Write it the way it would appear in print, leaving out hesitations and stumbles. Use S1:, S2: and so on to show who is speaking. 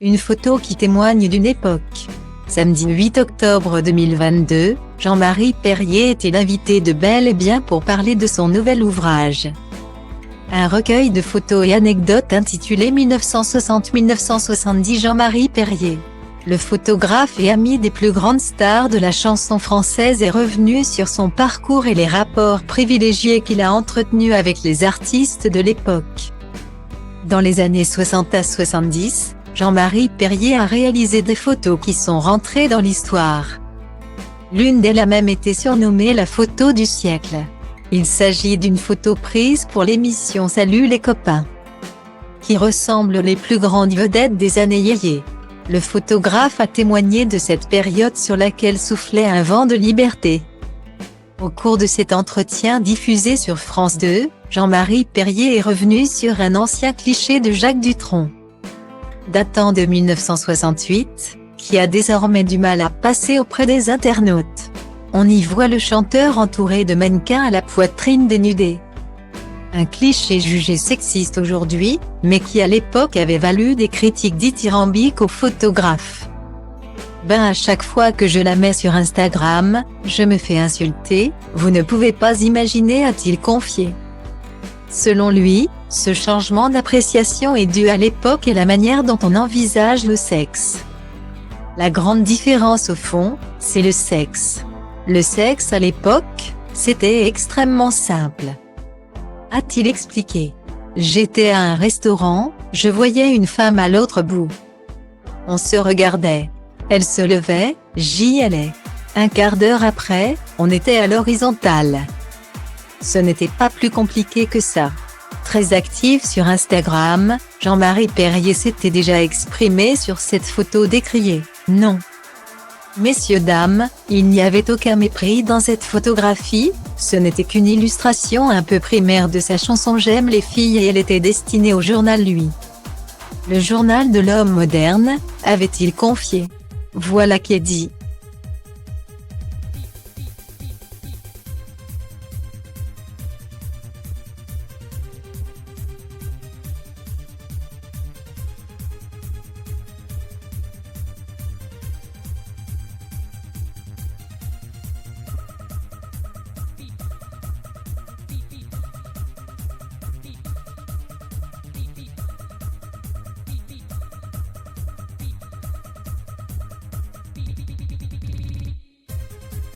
S1: Une photo qui témoigne d'une époque. Samedi 8 octobre 2022, Jean-Marie Perrier était l'invité de Bel et Bien pour parler de son nouvel ouvrage. Un recueil de photos et anecdotes intitulé 1960-1970. Jean-Marie Perrier, le photographe et ami des plus grandes stars de la chanson française, est revenu sur son parcours et les rapports privilégiés qu'il a entretenus avec les artistes de l'époque. Dans les années 60 à 70, Jean-Marie Perrier a réalisé des photos qui sont rentrées dans l'histoire. L'une d'elles a même été surnommée la photo du siècle. Il s'agit d'une photo prise pour l'émission Salut les copains, qui ressemble les plus grandes vedettes des années yéyé. Le photographe a témoigné de cette période sur laquelle soufflait un vent de liberté. Au cours de cet entretien diffusé sur France 2, Jean-Marie Perrier est revenu sur un ancien cliché de Jacques Dutronc, datant de 1968, qui a désormais du mal à passer auprès des internautes. On y voit le chanteur entouré de mannequins à la poitrine dénudée. Un cliché jugé sexiste aujourd'hui, mais qui à l'époque avait valu des critiques dithyrambiques aux photographes. À chaque fois que je la mets sur Instagram, je me fais insulter, vous ne pouvez pas imaginer, a-t-il confié. Selon lui, ce changement d'appréciation est dû à l'époque et la manière dont on envisage le sexe. La grande différence au fond, c'est le sexe. Le sexe à l'époque, c'était extrêmement simple, a-t-il expliqué. J'étais à un restaurant, je voyais une femme à l'autre bout. On se regardait. Elle se levait, j'y allais. Un quart d'heure après, on était à l'horizontale. Ce n'était pas plus compliqué que ça. Très actif sur Instagram, Jean-Marie Perrier s'était déjà exprimé sur cette photo décriée. Non. Messieurs dames, il n'y avait aucun mépris dans cette photographie, ce n'était qu'une illustration un peu primaire de sa chanson J'aime les filles et elle était destinée au journal Lui. Le journal de l'homme moderne, avait-il confié. Voilà qui est dit.